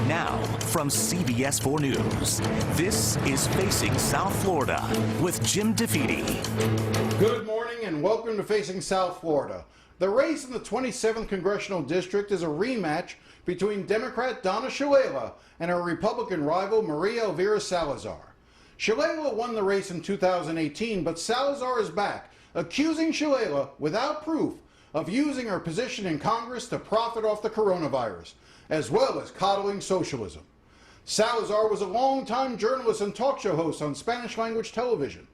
Now, from CBS 4 News, this is Facing South Florida with Jim DeFede. Good morning and welcome to Facing South Florida. The race in the 27th Congressional District is a rematch between Democrat Donna Shalala and her Republican rival Maria Elvira Salazar. Shalala won the race in 2018, but Salazar is back, accusing Shalala, without proof, of using her position in Congress to profit off the coronavirus, as well as coddling socialism. Salazar was a longtime journalist and talk show host on Spanish-language television.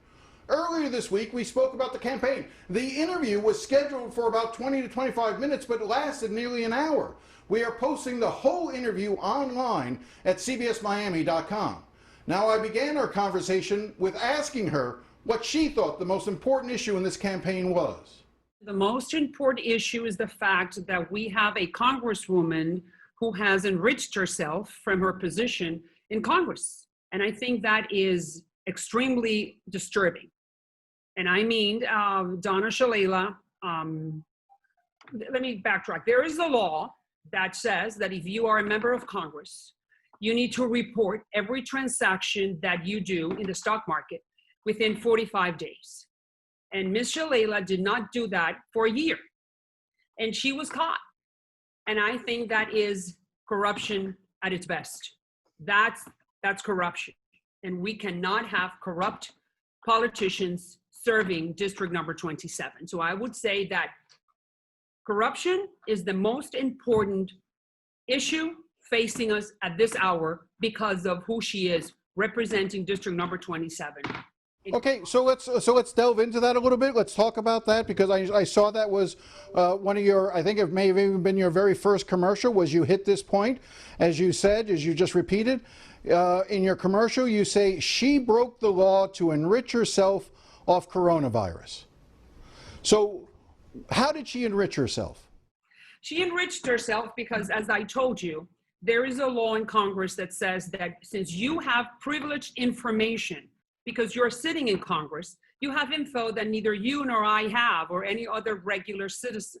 Earlier this week, we spoke about the campaign. The interview was scheduled for about 20 to 25 minutes, but it lasted nearly an hour. We are posting the whole interview online at cbsmiami.com. Now, I began our conversation with asking her what she thought the most important issue in this campaign was. The most important issue is the fact that we have a congresswoman who has enriched herself from her position in Congress. And I think that is extremely disturbing. And I mean, Donna Shalala, let me backtrack. There is a law that says that if you are a member of Congress, you need to report every transaction that you do in the stock market within 45 days. And Ms. Shalala did not do that for a year. And she was caught. And I think that is corruption at its best. That's corruption. And we cannot have corrupt politicians serving district number 27. So I would say that corruption is the most important issue facing us at this hour because of who she is representing district number 27. Okay, so let's delve into that a little bit. Let's talk about that, because I saw that was one of your, I think it may have even been your very first commercial, was you hit this point, as you said, as you just repeated. In your commercial, you say she broke the law to enrich herself off coronavirus. So how did she enrich herself? She enriched herself because, as I told you, there is a law in Congress that says that since you have privileged information, because you're sitting in Congress, you have info that neither you nor I have or any other regular citizen.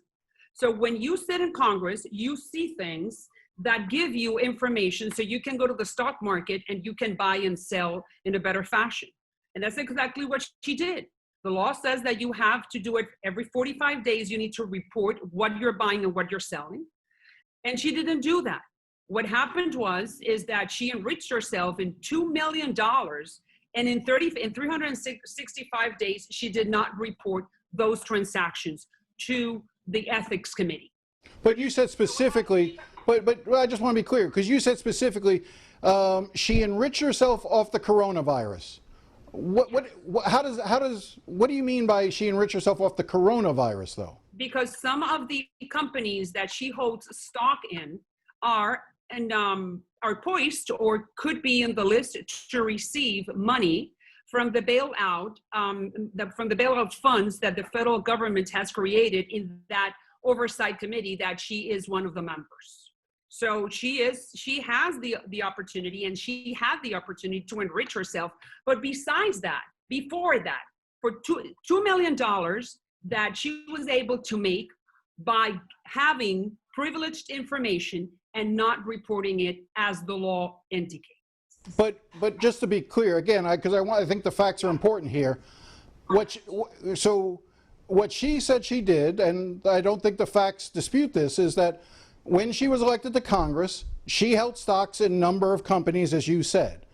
So when you sit in Congress, you see things that give you information so you can go to the stock market and you can buy and sell in a better fashion. And that's exactly what she did. The law says that you have to do it every 45 days. You need to report what you're buying and what you're selling. And she didn't do that. What happened is that she enriched herself in $2 million. And in 365 days, she did not report those transactions to the ethics committee. But you said specifically, but I just want to be clear, because you said specifically she enriched herself off the coronavirus. What do you mean by she enriched herself off the coronavirus, though? Because some of the companies that she holds stock in are poised or could be in the list to receive money from the bailout, from the bailout funds that the federal government has created in that oversight committee that she is one of the members. So she has the opportunity, and she had the opportunity to enrich herself. But besides that, before that, for $2 million that she was able to make by having privileged information and not reporting it as the law indicates. But just to be clear, again, I think the facts are important here. What she said she did, and I don't think the facts dispute this, is that when she was elected to Congress, she held stocks in a number of companies, as you said.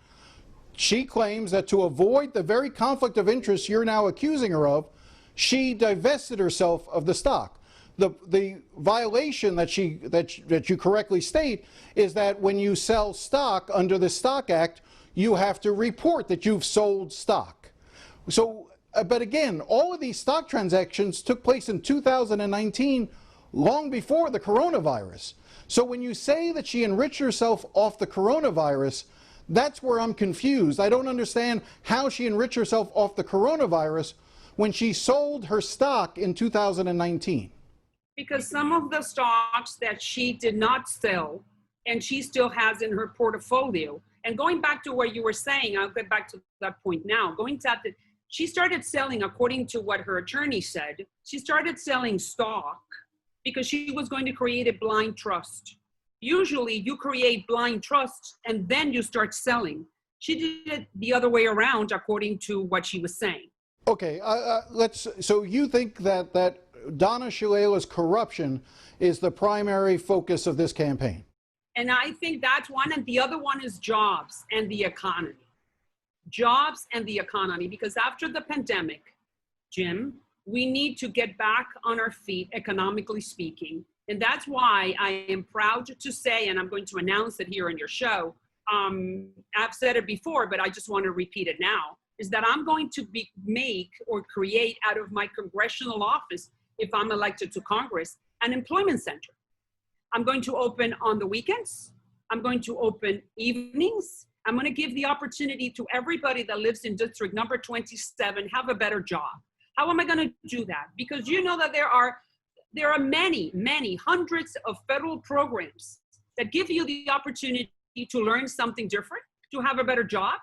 She claims that to avoid the very conflict of interest you're now accusing her of, she divested herself of the stock. The violation that you correctly state is that when you sell stock under the Stock Act, you have to report that you've sold stock. So, but again, all of these stock transactions took place in 2019, long before the coronavirus. So when you say that she enriched herself off the coronavirus, that's where I'm confused. I don't understand how she enriched herself off the coronavirus when she sold her stock in 2019. Because some of the stocks that she did not sell and she still has in her portfolio, and going back to what you were saying, I'll get back to that point now, she started selling, according to what her attorney said, she started selling stock because she was going to create a blind trust. Usually you create blind trust and then you start selling. She did it the other way around, according to what she was saying. Okay, so you think that Donna Shalala's corruption is the primary focus of this campaign? And I think that's one, and the other one is jobs and the economy. Jobs and the economy, because after the pandemic, Jim, we need to get back on our feet, economically speaking. And that's why I am proud to say, and I'm going to announce it here in your show, I've said it before, but I just want to repeat it now, is that I'm going to make or create out of my congressional office, if I'm elected to Congress, an employment center. I'm going to open on the weekends. I'm going to open evenings. I'm going to give the opportunity to everybody that lives in district number 27, have a better job. How am I going to do that? Because you know that there are many hundreds of federal programs that give you the opportunity to learn something different, to have a better job.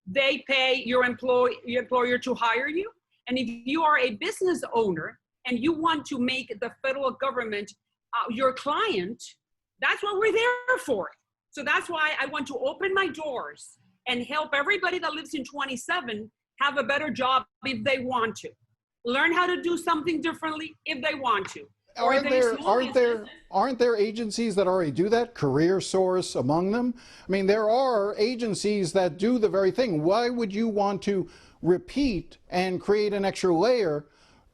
They pay your employer to hire you. And if you are a business owner and you want to make the federal government your client, that's what we're there for. So that's why I want to open my doors and help everybody that lives in 27 have a better job if they want to. Learn how to do something differently if they want to. Aren't there agencies that already do that? CareerSource among them? I mean, there are agencies that do the very thing. Why would you want to repeat and create an extra layer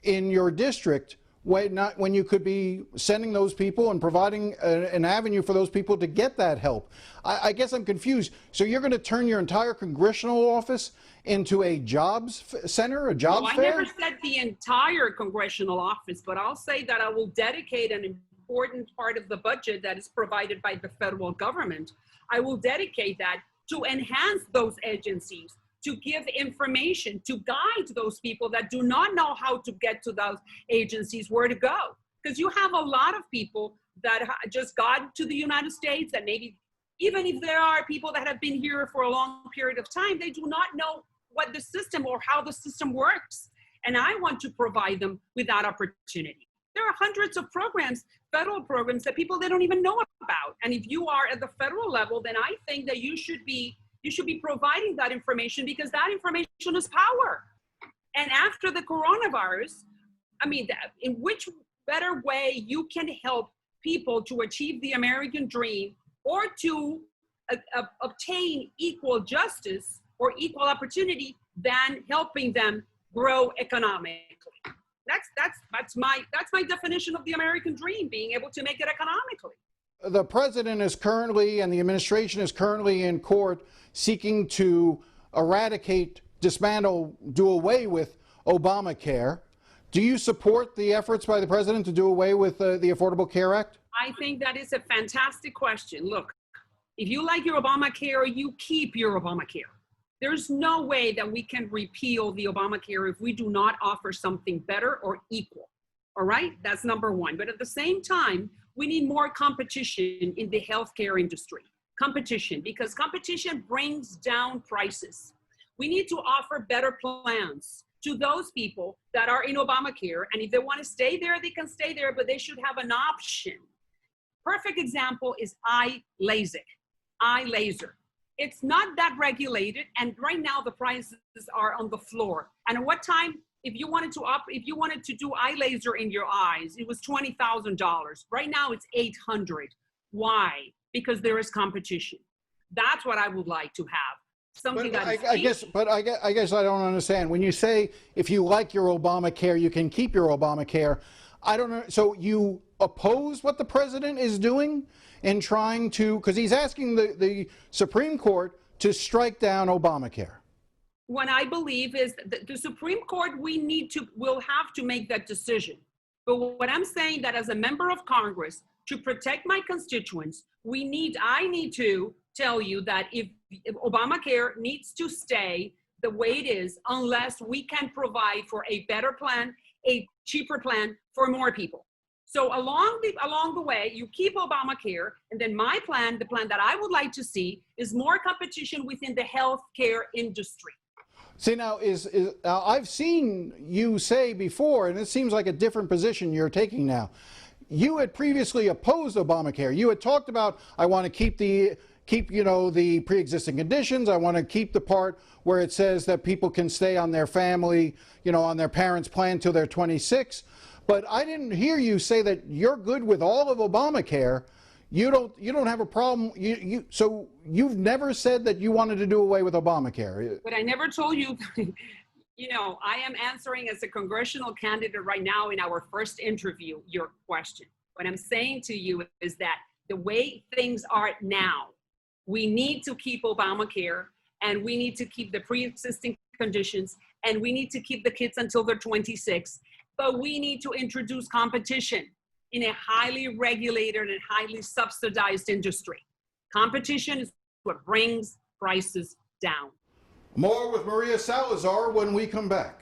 in your district when you could be sending those people and providing an avenue for those people to get that help? I guess I'm confused. So you're going to turn your entire congressional office into a jobs center, a jobs fair? I never said the entire congressional office, but I'll say that I will dedicate an important part of the budget that is provided by the federal government. I will dedicate that to enhance those agencies, to give information, to guide those people that do not know how to get to those agencies, where to go. Because you have a lot of people that just got to the United States, and maybe even if there are people that have been here for a long period of time, they do not know what the system or how the system works. And I want to provide them with that opportunity. There are hundreds of programs, federal programs, that people they don't even know about. And if you are at the federal level, then I think that you should be providing that information, because that information is power. And after the coronavirus, I mean, in which better way you can help people to achieve the American dream or to obtain equal justice or equal opportunity than helping them grow economically. That's my definition of the American dream, being able to make it economically. The president is currently, and the administration is currently in court seeking to eradicate, dismantle, do away with Obamacare. Do you support the efforts by the president to do away with the Affordable Care Act? I think that is a fantastic question. Look, if you like your Obamacare, you keep your Obamacare. There's no way that we can repeal the Obamacare if we do not offer something better or equal. All right, that's number one. But at the same time, we need more competition in the healthcare industry. Competition, because competition brings down prices. We need to offer better plans to those people that are in Obamacare. And if they want to stay there, they can stay there, but they should have an option. Perfect example is eye laser. It's not that regulated, and right now the prices are on the floor. And at what time, if you wanted to do eye laser in your eyes, it was $20,000. Right now it's $800. Why? Because there is competition. That's what I would like to have. Something I guess I don't understand. When you say if you like your Obamacare, you can keep your Obamacare. I don't know. So you oppose what the president is doing in trying to, because he's asking the Supreme Court to strike down Obamacare. What I believe is that the Supreme Court will have to make that decision. But what I'm saying that as a member of Congress, to protect my constituents, I need to tell you that if Obamacare needs to stay the way it is, unless we can provide for a better plan, a cheaper plan for more people. So along the way, you keep Obamacare, and then my plan, the plan that I would like to see, is more competition within the healthcare industry. See, now I've seen you say before, and it seems like a different position you're taking now. you had previously opposed Obamacare. You had talked about, I want to keep the pre-existing conditions. I want to keep the part where it says that people can stay on their family, on their parents' plan till they're 26. But I didn't hear you say that you're good with all of Obamacare. You don't have a problem. So you've never said that you wanted to do away with Obamacare. But I never told you. I am answering as a congressional candidate right now in our first interview your question. What I'm saying to you is that the way things are now, we need to keep Obamacare, and we need to keep the pre-existing conditions, and we need to keep the kids until they're 26. But we need to introduce competition in a highly regulated and highly subsidized industry. Competition is what brings prices down. More with Maria Salazar when we come back.